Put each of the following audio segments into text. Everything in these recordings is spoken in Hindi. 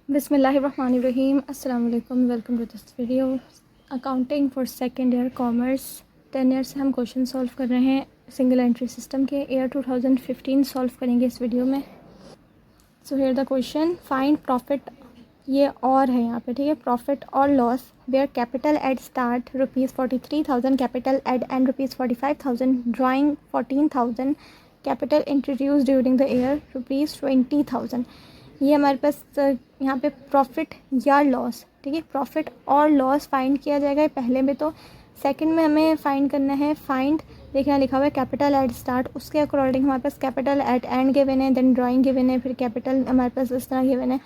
बिस्मिल्लाहिर्रहमानिर्रहीम। अस्सलाम वालेकुम। Welcome to this video accounting for second year commerce. 10 year से हम क्वेश्चन सॉल्व कर रहे हैं सिंगल एंट्री सिस्टम के। ईयर 2015 सॉल्व करेंगे इस वीडियो में। So here the question, find profit, ये और है यहाँ पे, ठीक है। प्रॉफिट और loss where capital at start ₹43,000, capital at end ₹45,000, drawing 14,000, capital introduce during the year ₹20,000। ये हमारे पास यहाँ पे प्रॉफिट या लॉस, ठीक है। प्रॉफिट और लॉस फाइंड किया जाएगा पहले में, तो सेकंड में हमें फाइंड करना है फाइंड। देखिए यहाँ लिखा हुआ है कैपिटल एट स्टार्ट, उसके अकॉर्डिंग हमारे पास कैपिटल एट एंड गिवन है, देन ड्राइंग गिवन है, फिर कैपिटल हमारे पास इस तरह गिवन है।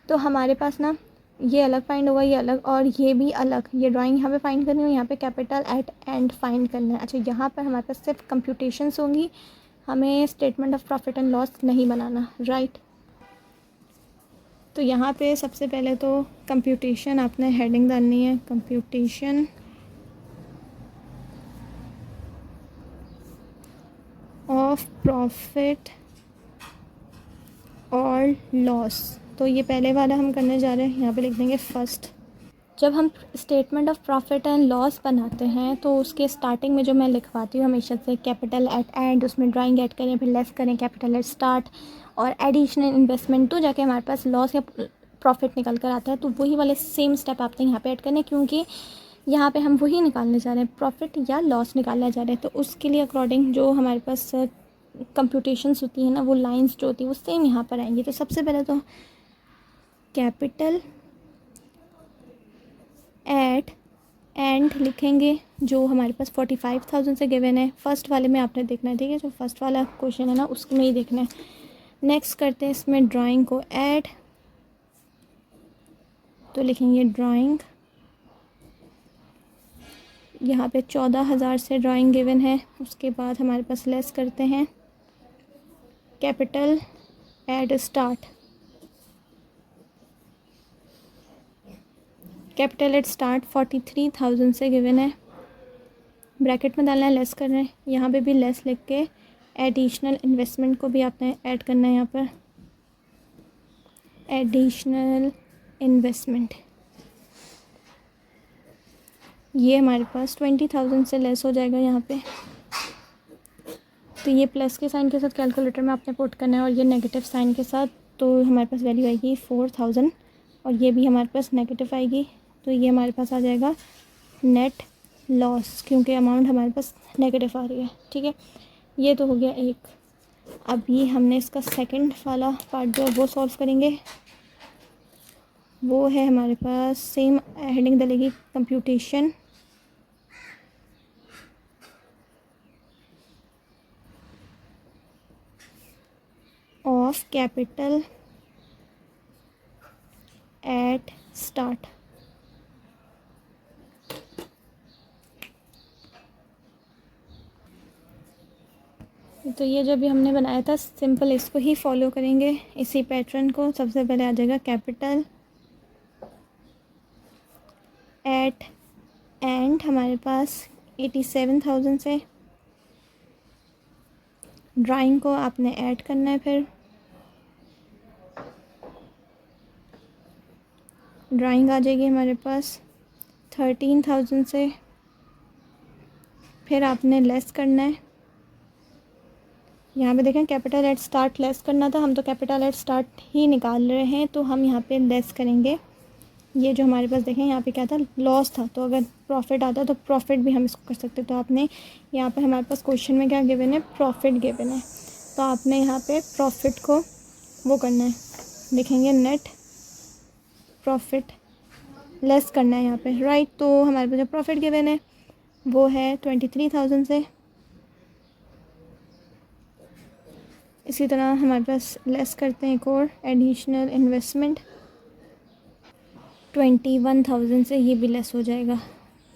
तो हमारे पास ना ये अलग फाइंड होगा, ये अलग और ये भी अलग। ये ड्राइंग यहाँ पे फाइंड करनी है, यहाँ पे कैपिटल एट एंड फाइंड करना है। अच्छा, यहाँ पर हमारे पास सिर्फ कंप्यूटेशंस होंगी, हमें statement of profit and loss नहीं बनाना, राइट। तो यहाँ पे सबसे पहले तो कंप्यूटेशन आपने हेडिंग डालनी है, कंप्यूटेशन ऑफ प्रॉफिट और लॉस। तो ये पहले वाला हम करने जा रहे हैं, यहाँ पे लिख देंगे फर्स्ट। जब हम statement of profit and loss बनाते हैं तो उसके स्टार्टिंग में जो मैं लिखवाती हूँ हमेशा से कैपिटल एट एंड, उसमें ड्राइंग ऐड करें, फिर लेस करें कैपिटल एट स्टार्ट और एडिशनल इन्वेस्टमेंट, तो जाके हमारे पास लॉस या प्रॉफिट निकल कर आता है। तो वही वाले सेम स्टेप आपने यहाँ पे ऐड करने, क्योंकि यहाँ पे हम वही निकालने जा रहे हैं, प्रॉफिट या लॉस निकालने जा रहे हैं। तो उसके लिए अकॉर्डिंग जो हमारे पास कंप्यूटेशंस होती है ना, वो लाइंस जो होती है वो सेम यहाँ पर आएंगी। तो सबसे पहले तो कैपिटल एट एंड लिखेंगे, जो हमारे पास 45,000 से गिवन है। फर्स्ट वाले में आपने देखना है, ठीक है, जो फर्स्ट वाला क्वेश्चन है ना उसमें ही देखना है। नेक्स्ट करते हैं इसमें ड्राइंग को ऐड, तो लिखेंगे ड्राइंग, यहाँ पे 14,000 से ड्राइंग गिवन है। उसके बाद हमारे पास लेस करते हैं capital at start, capital at start 43,000 से गिवन है, ब्रैकेट में डालना है, लेस कर रहे हैं, यहाँ पे भी लेस लिख के एडिशनल इन्वेस्टमेंट को भी आपने ऐड करना है यहाँ पर, एडिशनल इन्वेस्टमेंट। ये हमारे पास 20,000 से लेस हो जाएगा यहाँ पे, तो ये प्लस के साइन के साथ कैलकुलेटर में आपने पुट करना है और ये नेगेटिव साइन के साथ। तो हमारे पास वैल्यू आएगी 4,000 और ये भी हमारे पास नेगेटिव आएगी, तो ये हमारे पास आ जाएगा नेट लॉस, क्योंकि अमाउंट हमारे पास नेगेटिव आ रही है, ठीक है। ये तो हो गया एक। अभी हमने इसका सेकंड वाला पार्ट जो है वो सॉल्व करेंगे, वो है हमारे पास सेम हेडिंग डलेगी computation of capital at start. तो ये जो भी हमने बनाया था सिंपल, इसको ही फॉलो करेंगे, इसी पैटर्न को। सबसे पहले आ जाएगा कैपिटल एट एंड हमारे पास 87,000 से, ड्राइंग को आपने ऐड करना है, फिर ड्राइंग आ जाएगी हमारे पास 13,000 से, फिर आपने लेस करना है। यहाँ पे देखें कैपिटल एट स्टार्ट लेस करना था, हम तो कैपिटल एट स्टार्ट ही निकाल रहे हैं, तो हम यहाँ पे लेस करेंगे। ये जो हमारे पास देखें यहाँ पे क्या था, लॉस था, तो अगर प्रॉफिट आता तो प्रॉफिट भी हम इसको कर सकते। तो आपने यहाँ पे हमारे पास क्वेश्चन में क्या गिवन है, प्रॉफिट गिवन है, तो आपने यहाँ पे प्रॉफिट को वो करना है, लिखेंगे नेट प्रॉफिट, लेस करना है यहाँ पे, राइट। तो हमारे पास जो प्रॉफिट गिवन है वो है 23,000 से। इसी तरह हमारे पास लेस करते हैं एक और, एडिशनल इन्वेस्टमेंट 21,000 से, ये भी लेस हो जाएगा।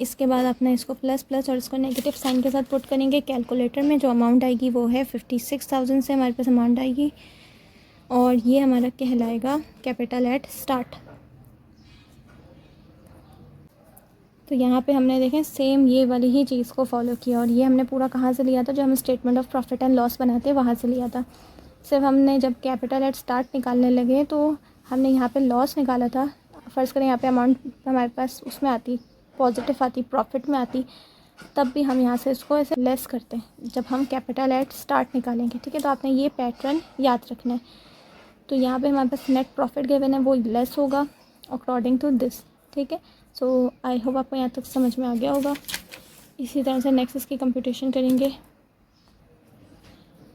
इसके बाद आपने इसको प्लस प्लस और इसको नेगेटिव साइन के साथ पुट करेंगे कैलकुलेटर में। जो अमाउंट आएगी वो है 56,000 से हमारे पास अमाउंट आएगी, और ये हमारा कहलाएगा कैपिटल एट स्टार्ट। तो यहाँ पे हमने देखें सेम ये वाली ही चीज़ को फॉलो किया, और ये हमने पूरा कहाँ से लिया था, जो हम statement of profit and loss बनाते हैं वहाँ से लिया था। सिर्फ हमने जब कैपिटल एट स्टार्ट निकालने लगे तो हमने यहाँ पे लॉस निकाला था, फ़र्ज़ करें यहाँ पे अमाउंट हमारे पास उसमें आती, पॉजिटिव आती, प्रॉफिट में आती, तब भी हम यहाँ से इसको ऐसे लेस करते हैं जब हम कैपिटल एट स्टार्ट निकालेंगे। ठीक है, तो आपने ये पैटर्न याद रखना है। तो यहाँ पे हमारे पास नेट प्रॉफिट गिवन है, वो लेस होगा अकॉर्डिंग टू दिस। ठीक है, सो आई होप आपको यहाँ तक समझ में आ गया होगा। इसी तरह से नेक्स्ट इसकी कंप्यूटेशन करेंगे।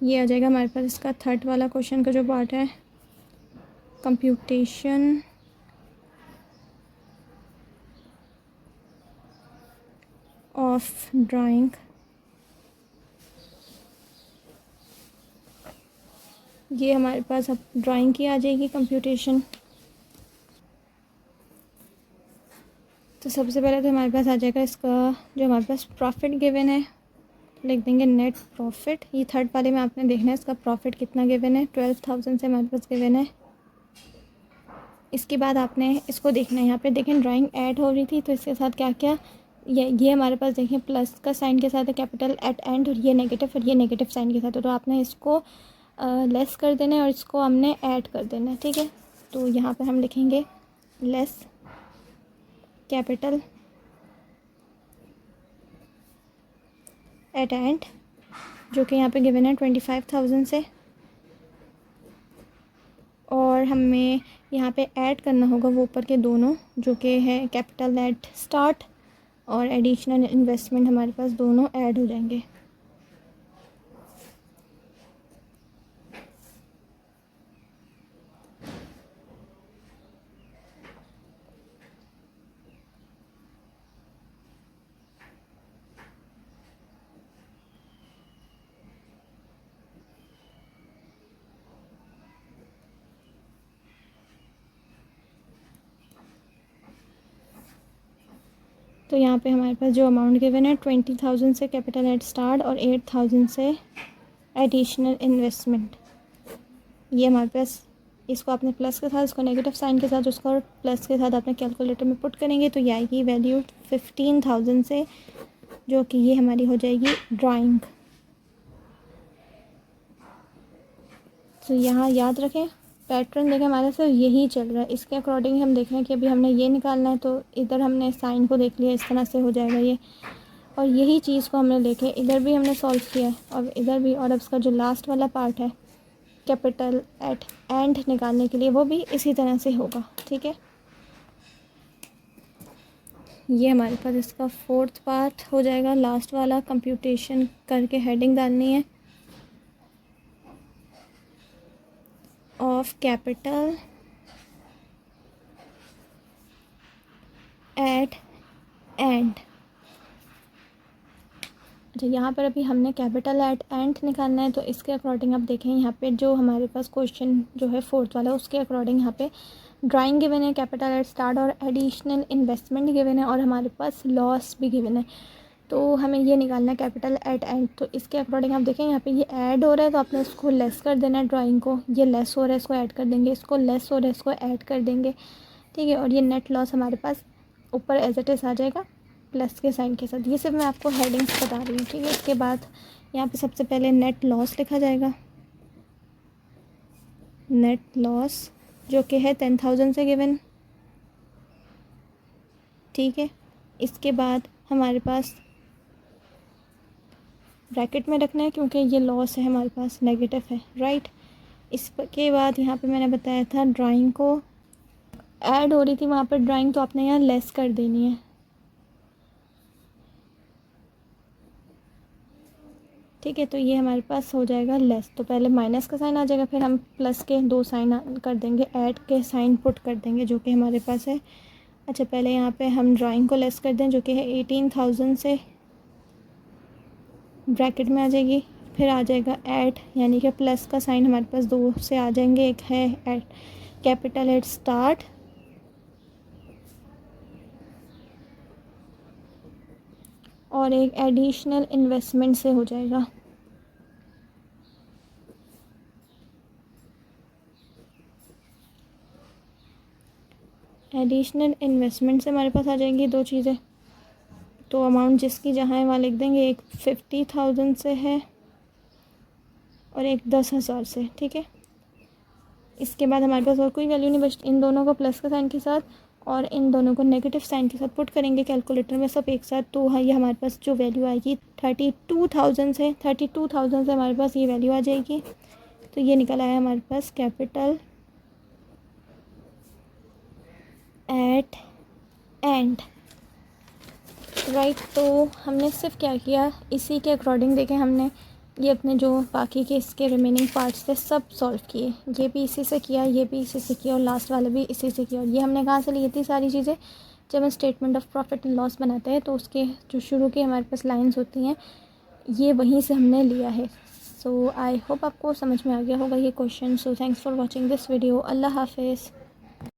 ये आ जाएगा हमारे पास इसका थर्ड वाला क्वेश्चन का जो पार्ट है, कंप्यूटेशन ऑफ ड्राइंग। ये हमारे पास अब ड्राइंग की आ जाएगी कंप्यूटेशन। तो सबसे पहले तो हमारे पास आ जाएगा इसका जो हमारे पास प्रॉफिट गिवन है, लिख देंगे नेट प्रॉफिट। ये थर्ड वाले में आपने देखना है इसका प्रॉफिट कितना गिवन है, 12,000 से हमारे पास गिवन है। इसके बाद आपने इसको देखना है, यहाँ पे देखें ड्राइंग ऐड हो रही थी तो इसके साथ क्या क्या, ये हमारे पास देखें प्लस का साइन के साथ है कैपिटल एट एंड, और ये नेगेटिव साइन के साथ है। तो आपने इसको लेस कर देना है और इसको हमने ऐड कर देना है। ठीक है, तो यहाँ पे हम लिखेंगे लेस कैपिटल एट एंड, जो कि यहाँ पे गिवन है 25,000 से, और हमें यहाँ पे ऐड करना होगा वो ऊपर के दोनों जो कि है कैपिटल एट स्टार्ट और एडिशनल इन्वेस्टमेंट, हमारे पास दोनों ऐड हो जाएंगे। तो यहाँ पे हमारे पास जो अमाउंट गिवन है 20,000 से कैपिटल एट स्टार्ट और 8,000 से एडिशनल इन्वेस्टमेंट, ये हमारे पास, इसको आपने प्लस के साथ, इसको नेगेटिव साइन के साथ, उसको प्लस के साथ आपने कैलकुलेटर में पुट करेंगे तो ये आएगी वैल्यू 15,000 से, जो कि ये हमारी हो जाएगी ड्राइंग। तो यहाँ याद रखें पैटर्न देखें हमारे से यही चल रहा है, इसके अकॉर्डिंग हम देख रहे हैं कि अभी हमने ये निकालना है, तो इधर हमने साइन को देख लिया, इस तरह से हो जाएगा ये, और यही चीज़ को हमने लेके इधर भी हमने सॉल्व किया है और इधर भी, और अब इसका जो लास्ट वाला पार्ट है कैपिटल एट एंड निकालने के लिए वो भी इसी तरह से होगा। ठीक है, ये हमारे पास इसका फोर्थ पार्ट हो जाएगा, लास्ट वाला कंप्यूटेशन करके हेडिंग डालनी है ऑफ कैपिटल एट एंड। अच्छा, यहाँ पर अभी हमने कैपिटल एट एंड निकालना है, तो इसके अकॉर्डिंग आप देखें यहाँ पे जो हमारे पास क्वेश्चन जो है फोर्थ वाला, उसके अकॉर्डिंग यहाँ पे ड्राइंग गिवन है, कैपिटल एट स्टार्ट और एडिशनल इन्वेस्टमेंट गिवन है, और हमारे पास लॉस भी गिवन है। तो हमें ये निकालना है कैपिटल एट एंड। तो इसके अकॉर्डिंग आप देखें यहाँ पे ये ऐड हो रहा है तो आपने इसको लेस कर देना है, ड्राइंग को, ये लेस हो रहा है इसको ऐड कर देंगे, इसको लेस हो रहा है इसको ऐड कर देंगे। ठीक है, और ये नेट लॉस हमारे पास ऊपर एज इट इज़ आ जाएगा प्लस के साइन के साथ। ये सिर्फ मैं आपको हेडिंग्स बता रही हूँ। ठीक है, इसके बाद यहाँ पे सबसे पहले नेट लॉस लिखा जाएगा, नेट लॉस जो कि है 10,000 से गिवन। ठीक है, इसके बाद हमारे पास ब्रैकेट में रखना है क्योंकि ये लॉस है हमारे पास, नेगेटिव है, राइट। इसके बाद यहाँ पे मैंने बताया था ड्राइंग को ऐड हो रही थी वहाँ पर ड्राइंग, तो आपने यहाँ लेस कर देनी है। ठीक है, तो ये हमारे पास हो जाएगा लेस, तो पहले माइनस का साइन आ जाएगा, फिर हम प्लस के दो साइन कर देंगे, ऐड के साइन पुट कर देंगे जो कि हमारे पास है। अच्छा, पहले यहाँ पे हम ड्राइंग को लेस कर दें जो कि है 18,000 से, ब्रैकेट में आ जाएगी, फिर आ जाएगा ऐड, यानी कि प्लस का साइन हमारे पास दो से आ जाएंगे, एक है ऐड कैपिटल एट स्टार्ट और एक एडिशनल इन्वेस्टमेंट से हो जाएगा। एडिशनल इन्वेस्टमेंट से हमारे पास आ जाएंगी दो चीज़ें, तो अमाउंट जिसकी जहाँ है वहाँ लिख देंगे, एक 50,000 से है और एक 10,000 से। ठीक है, इसके बाद हमारे पास और कोई वैल्यू नहीं बचती। इन दोनों को प्लस का साइन के साथ और इन दोनों को नेगेटिव साइन के साथ पुट करेंगे कैलकुलेटर में सब एक साथ, तो हाँ ये हमारे पास जो वैल्यू आएगी 32,000 से 32,000 से हमारे पास ये वैल्यू आ जाएगी। तो ये निकल आया हमारे पास कैपिटल एट एंड, राइट। तो हमने सिर्फ क्या किया, इसी के अकॉर्डिंग देखें हमने ये अपने जो बाकी के इसके रिमेनिंग पार्ट्स थे सब सॉल्व किए। ये भी इसी से किया, ये भी इसी से किया और लास्ट वाला भी इसी से किया। और ये हमने कहाँ से ली थी सारी चीज़ें, जब हम statement of profit and loss बनाते हैं तो उसके जो शुरू के हमारे पास लाइंस होती हैं ये वहीं से हमने लिया है। सो आई होप आपको समझ में आ गया होगा ये question. So thanks for watching this video. अल्लाह हाफिज़।